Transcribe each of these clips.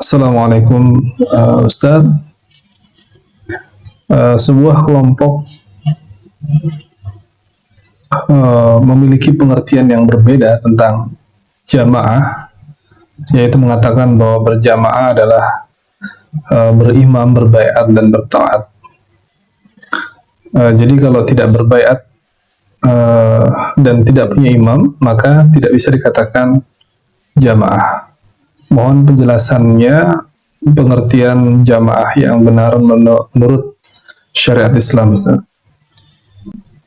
Assalamualaikum Ustadz. Sebuah kelompok memiliki pengertian yang berbeda tentang jamaah, yaitu mengatakan bahwa berjamaah adalah berimam, berbaiat, dan bertaat. Jadi kalau tidak berbaiat dan tidak punya imam, maka tidak bisa dikatakan jamaah. Mohon penjelasannya, pengertian jamaah yang benar menurut syariat Islam, Ustaz.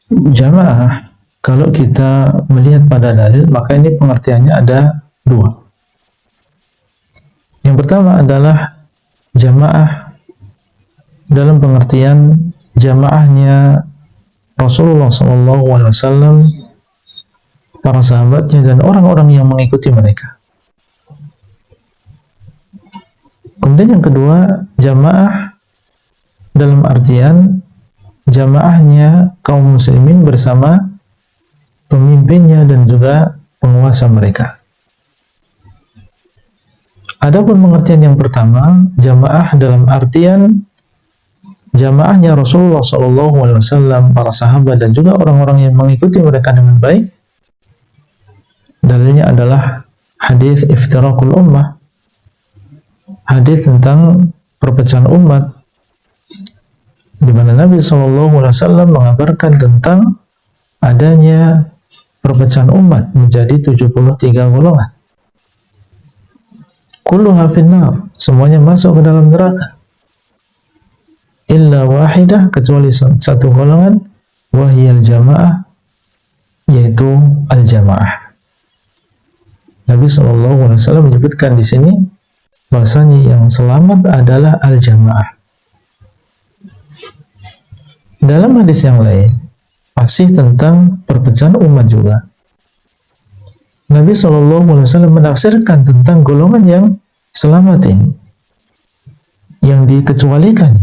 Jamaah, kalau kita melihat pada dalil, maka ini pengertiannya ada dua. Yang pertama adalah jamaah dalam pengertian jamaahnya Rasulullah SAW, para sahabatnya, dan orang-orang yang mengikuti mereka. Kemudian yang kedua, jamaah dalam artian jamaahnya kaum muslimin bersama pemimpinnya dan juga penguasa mereka. Adapun pengertian yang pertama, jamaah dalam artian jamaahnya Rasulullah SAW, para sahabat, dan juga orang-orang yang mengikuti mereka dengan baik. Dalilnya adalah hadis iftirakul ummah, hadis tentang perpecahan umat, di mana Nabi SAW mengabarkan tentang adanya perpecahan umat menjadi 73 golongan. Kulluha finnar, semuanya masuk ke dalam neraka. Illa wahidah, kecuali satu golongan, wahiyal jamaah, yaitu al-jamaah. Nabi SAW menyebutkan di sini bahwasanya yang selamat adalah al-jamaah. Dalam hadis yang lain, masih tentang perpecahan umat juga, Nabi SAW menafsirkan tentang golongan yang selamat ini, yang dikecualikan.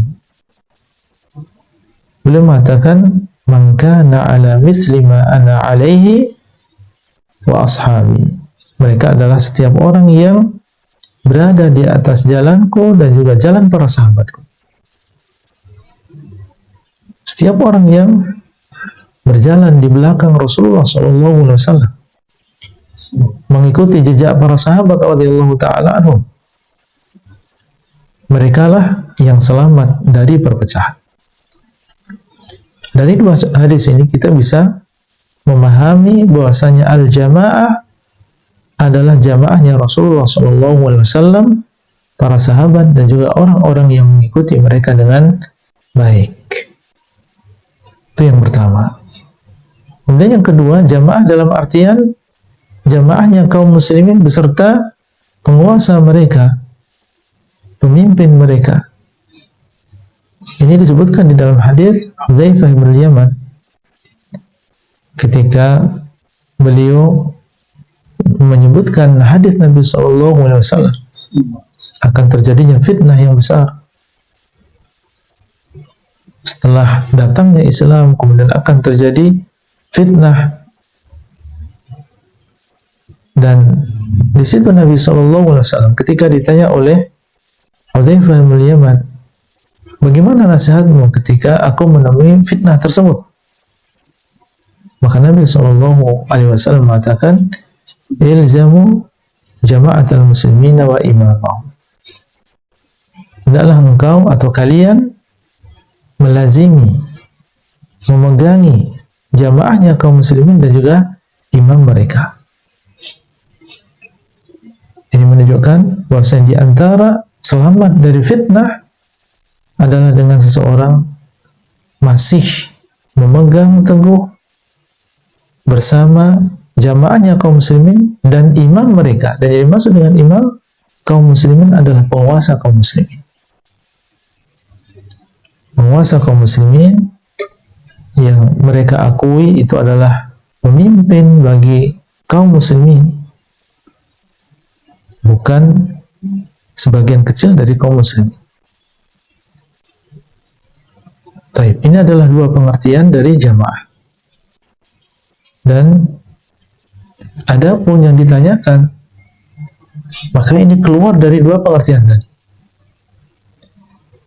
Beliau mengatakan, man kana ala mithli ma ana alaihi wa ashabi. Mereka adalah setiap orang yang berada di atas jalanku dan juga jalan para sahabatku. Setiap orang yang berjalan di belakang Rasulullah SAW, mengikuti jejak para sahabat radhiyallahu ta'ala anhum, merekalah yang selamat dari perpecahan. Dari dua hadis ini kita bisa memahami bahwasanya al-jamaah adalah jamaahnya Rasulullah SAW, para sahabat, dan juga orang-orang yang mengikuti mereka dengan baik. Itu yang pertama. Kemudian yang kedua, jamaah dalam artian jamaahnya kaum muslimin beserta penguasa mereka, pemimpin mereka. Ini disebutkan di dalam hadis Hudzaifah bin Yaman ketika beliau menyebutkan hadis Nabi SAW akan terjadinya fitnah yang besar setelah datangnya Islam, kemudian akan terjadi fitnah. Dan di situ Nabi SAW ketika ditanya oleh Hudzaifah bin Yaman, bagaimana nasihatmu ketika aku menemui fitnah tersebut? Maka Nabi SAW mengatakan, ilzamu jama'atal muslimina wa imamahum. Hendaklah engkau atau kalian melazimi, memegangi jamaahnya kaum muslimin dan juga imam mereka. Ini menunjukkan bahwa di antara selamat dari fitnah adalah dengan seseorang masih memegang teguh bersama jamaahnya kaum muslimin dan imam mereka. Dan yang dimaksud dengan imam kaum muslimin adalah penguasa kaum muslimin. Penguasa kaum muslimin yang mereka akui itu adalah pemimpin bagi kaum muslimin, bukan sebagian kecil dari kaum muslimin. Taib, ini adalah dua pengertian dari jamaah. Dan ada pun yang ditanyakan, Maka ini keluar dari dua pengertian tadi.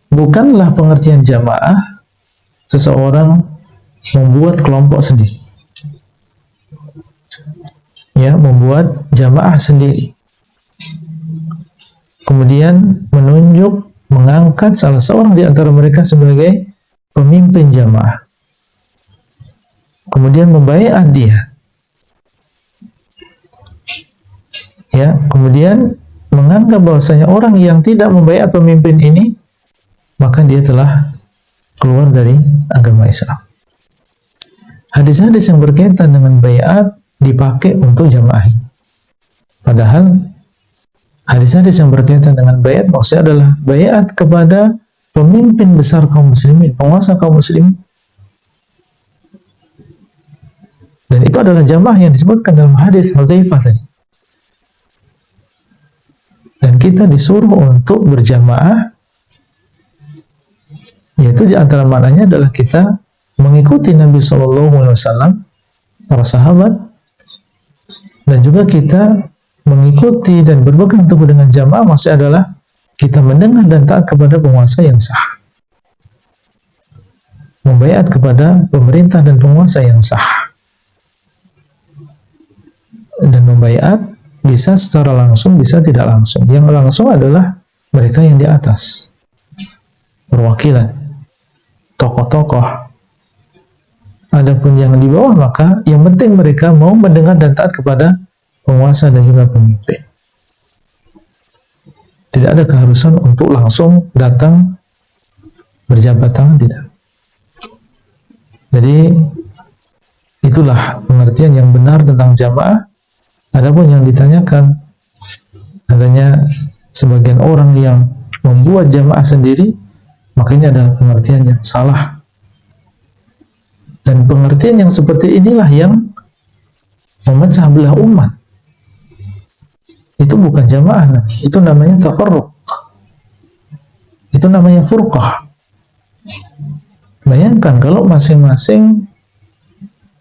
Bukanlah pengertian jamaah seseorang membuat kelompok sendiri, ya, membuat jamaah sendiri, kemudian menunjuk, mengangkat salah seorang di antara mereka sebagai pemimpin jamaah, kemudian membaiat dia, ya, kemudian menganggap bahwasanya orang yang tidak membaiat pemimpin ini, maka dia telah keluar dari agama Islam. Hadis-hadis yang berkaitan dengan baiat dipakai untuk jamaah. Padahal hadis-hadis yang berkaitan dengan baiat maksudnya adalah baiat kepada pemimpin besar kaum muslimin, penguasa kaum muslimin. Dan itu adalah jamaah yang disebutkan dalam hadis Hudzaifah tadi. Dan kita disuruh untuk berjamaah, yaitu di antara maknanya adalah kita mengikuti Nabi SAW, para sahabat, dan juga kita mengikuti dan berpegang teguh dengan jamaah maksudnya adalah kita mendengar dan taat kepada penguasa yang sah, membaiat kepada pemerintah dan penguasa yang sah. Dan membaiat bisa secara langsung, bisa tidak langsung. Yang langsung adalah mereka yang di atas, perwakilan, tokoh-tokoh. Adapun yang di bawah, maka yang penting mereka mau mendengar dan taat kepada penguasa dan juga pemimpin. Tidak ada keharusan untuk langsung datang berjabat tangan, tidak. Jadi itulah pengertian yang benar tentang jamaah. Adapun yang ditanyakan adanya sebagian orang yang membuat jamaah sendiri, maka ini adalah pengertian yang salah. Dan pengertian yang seperti inilah yang memecah belah umat. Itu bukan jamaah, itu namanya tafarruq. Itu namanya furqah. Bayangkan kalau masing-masing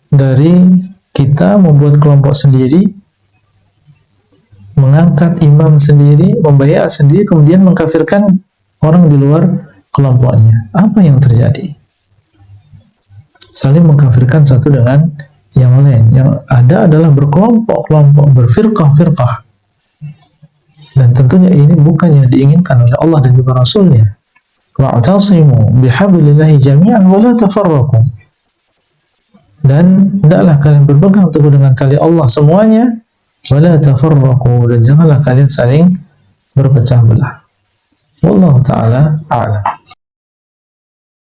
dari kita membuat kelompok sendiri, mengangkat imam sendiri, membaiat sendiri, kemudian mengkafirkan orang di luar kelompoknya. Apa yang terjadi? Saling mengkafirkan satu dengan yang lain. Yang ada adalah berkelompok-kelompok, berfirqah-firqah. Dan tentunya ini bukan yang diinginkan oleh Allah dan juga Rasulnya. Wa'tasimu bihablillahi jami'an wa la tafarraqu. Dan hendaklah kalian berpegang teguh dengan tali Allah semuanya, wa la tafarraqu, dan janganlah kalian saling berpecah belah. Wallahu ta'ala a'lam.